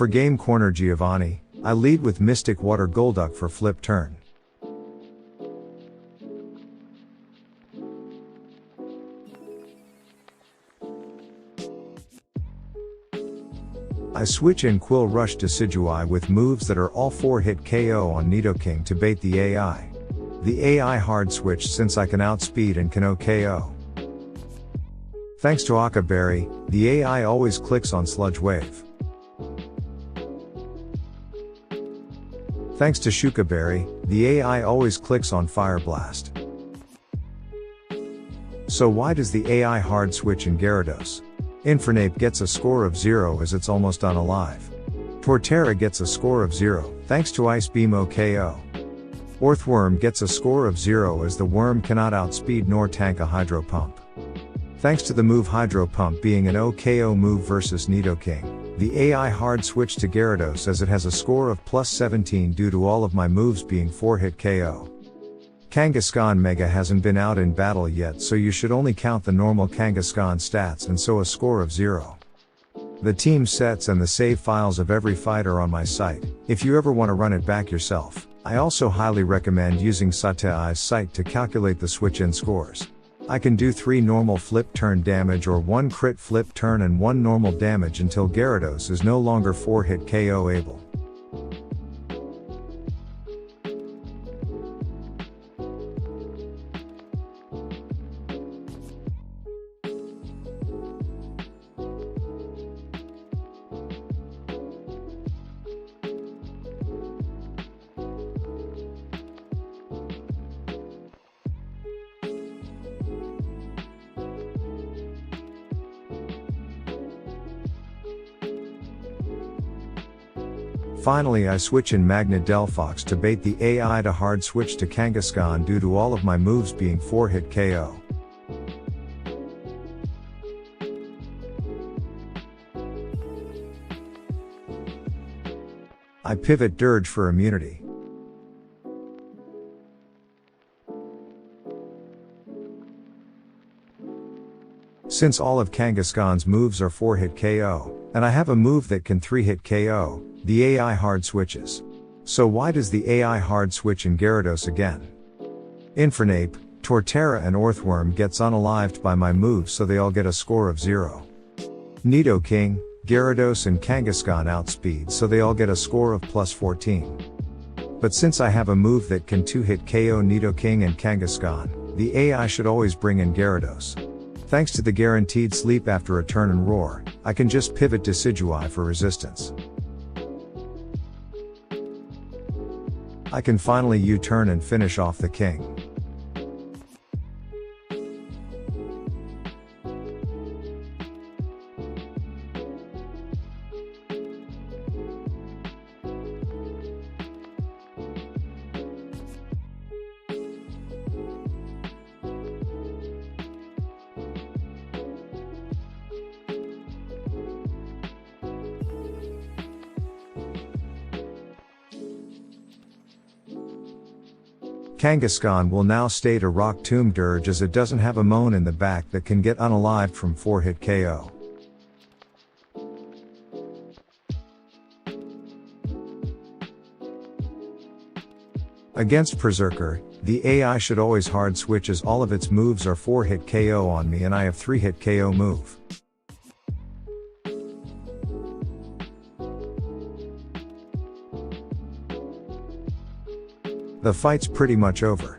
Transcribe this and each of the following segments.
For Game Corner Giovanni, I lead with Mystic Water Golduck for flip turn. I switch in Quill Rush Decidueye with moves that are all 4-hit KO on Nidoking to bait the AI. The AI hard switch since I can outspeed and can KO. Thanks to Akka Berry, the AI always clicks on Sludge Wave. Thanks to Shuka Berry, the AI always clicks on Fire Blast. So why does the AI hard switch in Gyarados? Infernape gets a score of 0 as it's almost unalive. Torterra gets a score of 0, thanks to Ice Beam KO. Orthworm gets a score of 0 as the worm cannot outspeed nor tank a Hydro Pump. Thanks to the move Hydro Pump being an OKO move versus Nidoking, the AI hard switch to Gyarados as it has a score of plus 17 due to all of my moves being 4-hit KO. Kangaskhan Mega hasn't been out in battle yet, so you should only count the normal Kangaskhan stats and so a score of 0. The team sets and the save files of every fight are on my site, if you ever want to run it back yourself. I also highly recommend using ssataei's site to calculate the switch-in scores. I can do 3 normal flip turn damage or 1 crit flip turn and 1 normal damage until Gyarados is no longer 4-hit KO able. Finally, I switch in Magnet Delphox to bait the AI to hard switch to Kangaskhan due to all of my moves being 4-hit KO. I pivot Dirge for immunity. Since all of Kangaskhan's moves are 4-hit KO, and I have a move that can 3-hit KO, the AI hard switches. So why does the AI hard switch in Gyarados again? Infernape, Torterra and Orthworm gets unalived by my moves, so they all get a score of 0. Nidoking, Gyarados and Kangaskhan outspeed, so they all get a score of plus 14. But since I have a move that can 2-hit KO Nidoking and Kangaskhan, the AI should always bring in Gyarados. Thanks to the guaranteed sleep after a turn and roar, I can just pivot Decidueye for resistance. I can finally U-turn and finish off the king. Kangaskhan will now stay to Rock Tomb Dirge as it doesn't have a Moan in the back that can get unalived from 4-hit KO. Against Berserker, the AI should always hard switch as all of its moves are 4-hit KO on me and I have 3-hit KO move. The fight's pretty much over.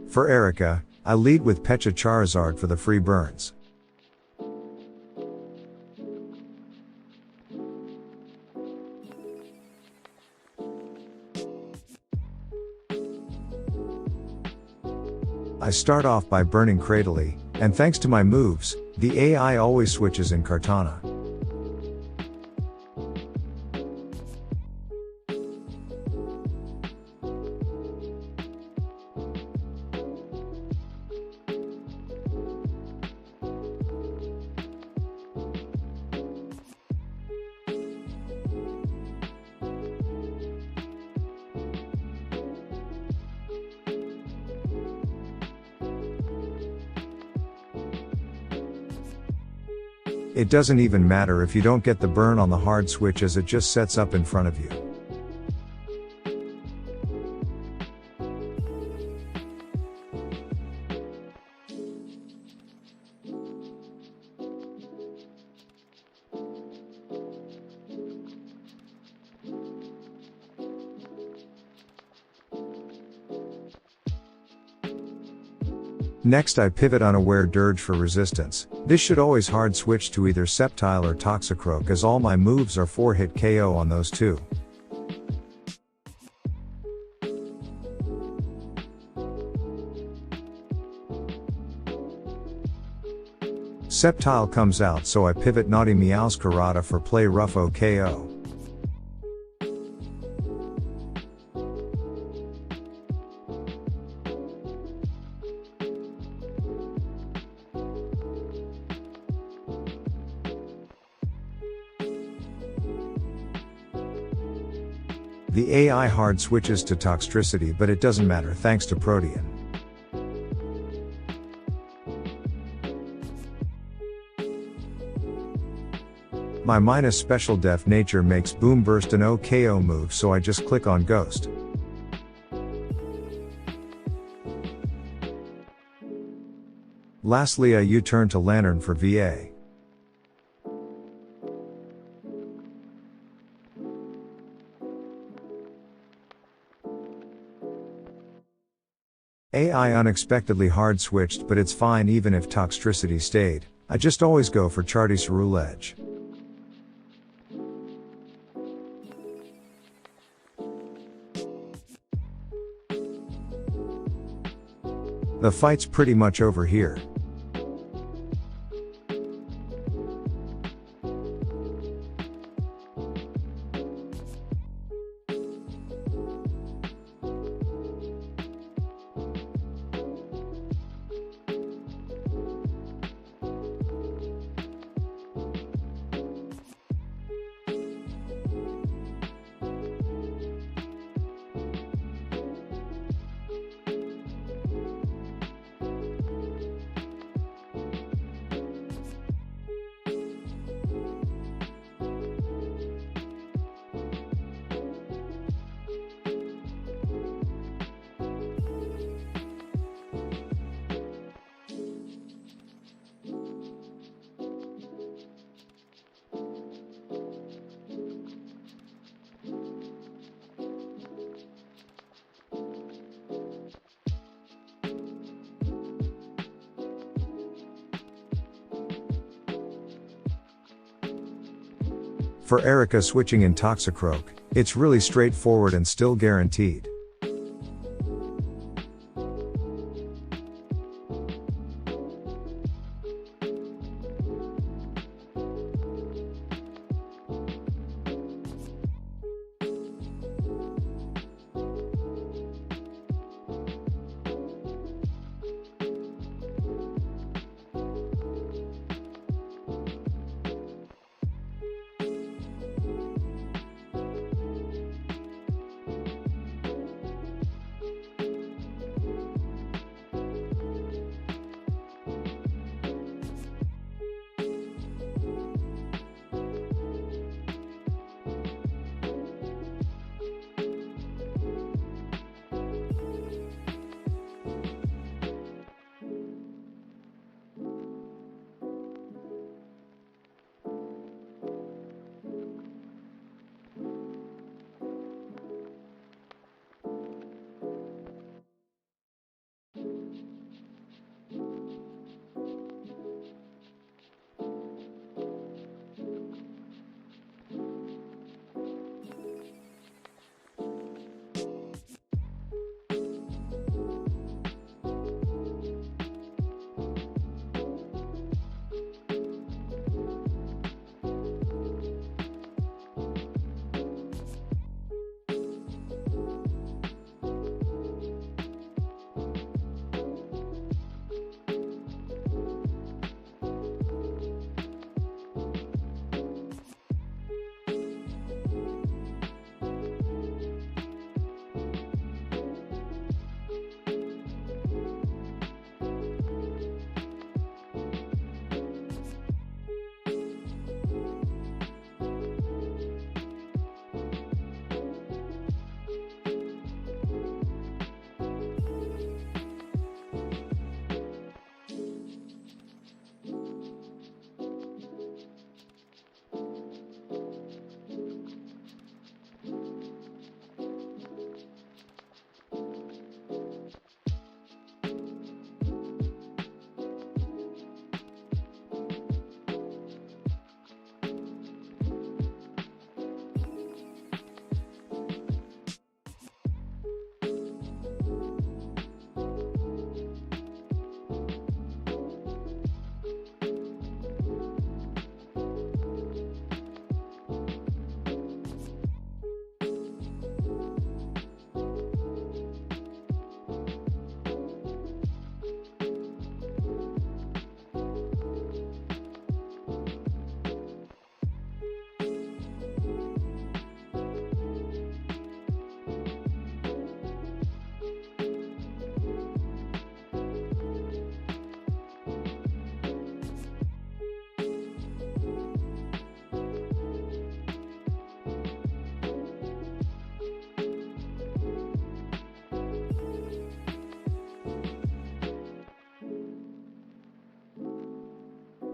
For Erika, I lead with Pecha Charizard for the free burns. I start off by burning Cradily, and thanks to my moves, the AI always switches in Kartana. It doesn't even matter if you don't get the burn on the hard switch as it just sets up in front of you. Next I pivot Unaware Dirge for resistance. This should always hard switch to either Sceptile or Toxicroak as all my moves are 4-hit KO on those two. Sceptile comes out so I pivot Naughty Meow's Karata for play Ruffo KO. The AI hard switches to Toxtricity, but it doesn't matter thanks to Protean. My minus special def nature makes Boom Burst an OKO move, so I just click on Ghost. Lastly I U-turn to Lantern for VA. AI unexpectedly hard switched, but it's fine even if Toxtricity stayed. I just always go for Charty Edge. The fight's pretty much over here. For Erika switching in Toxicroak, it's really straightforward and still guaranteed.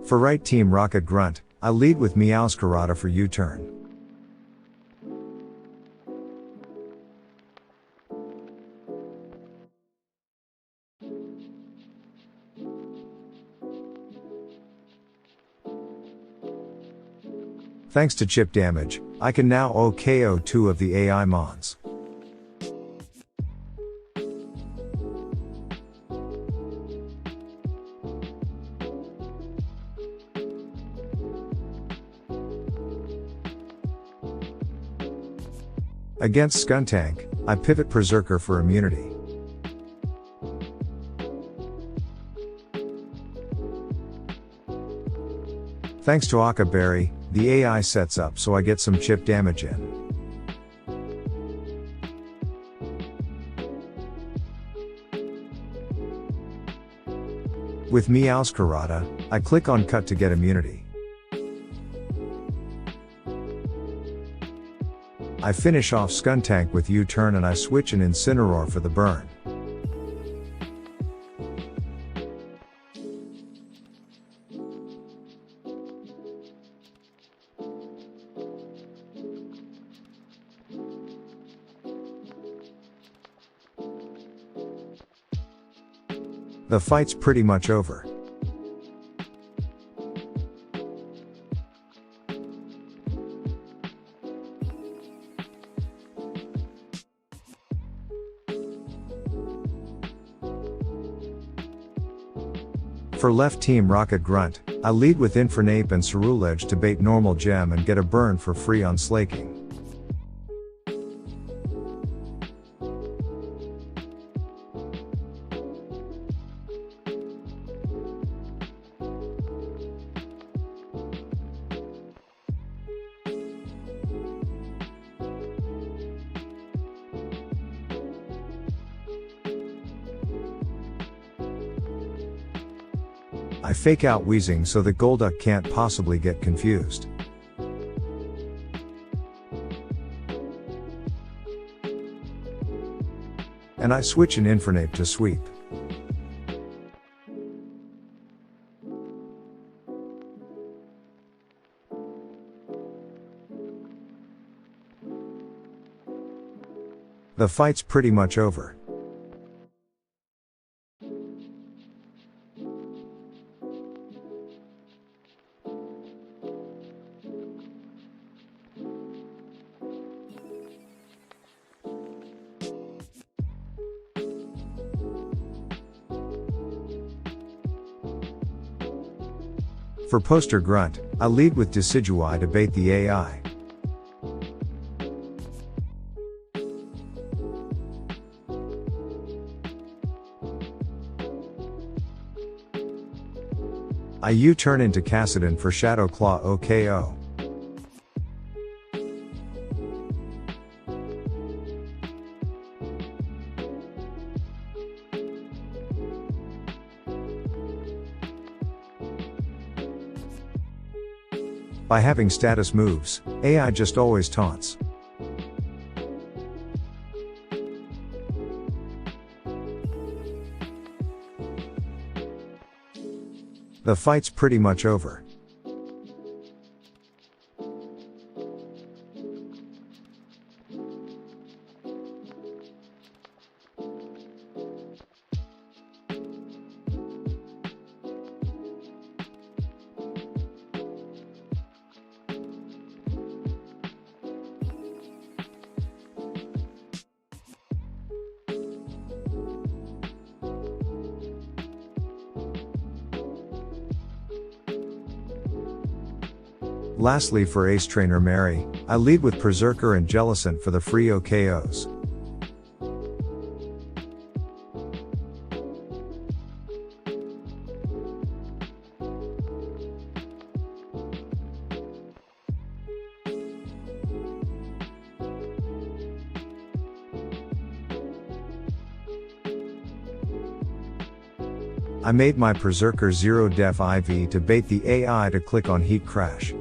For right team Rocket Grunt, I lead with Meowscarada for U-turn. Thanks to chip damage, I can now OKO 2 of the AI mons. Against Skuntank, I pivot Berserker for immunity. Thanks to Akaberry, the AI sets up so I get some chip damage in. With Meowscarada, I click on cut to get immunity. I finish off Skuntank with U-turn and I switch an Incineroar for the burn. The fight's pretty much over. For left team Rocket Grunt, I lead with Infernape and Ceruledge to bait normal gem and get a burn for free on Slaking. I fake out wheezing so that Golduck can't possibly get confused. And I switch an Infernape to sweep. The fight's pretty much over. For Poster Grunt, I lead with Decidueye to bait the AI. I U-turn into Cassidon for Shadow Claw OKO. By having status moves, AI just always taunts. The fight's pretty much over. Lastly for Ace Trainer Mary, I lead with Berserker and Jellicent for the free OKOs. I made my Berserker 0 def IV to bait the AI to click on Heat Crash.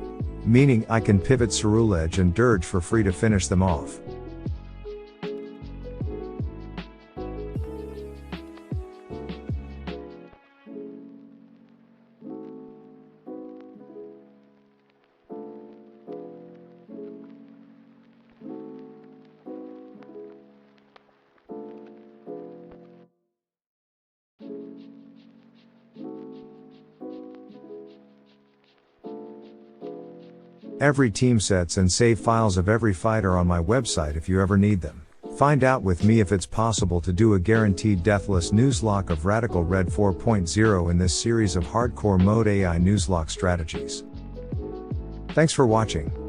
Meaning I can pivot Ceruledge and Dirge for free to finish them off. Every team sets and save files of every fight are on my website if you ever need them. Find out with me if it's possible to do a guaranteed deathless Nuzlocke of Radical Red 4.0 in this series of hardcore mode AI Nuzlocke strategies. Thanks for watching.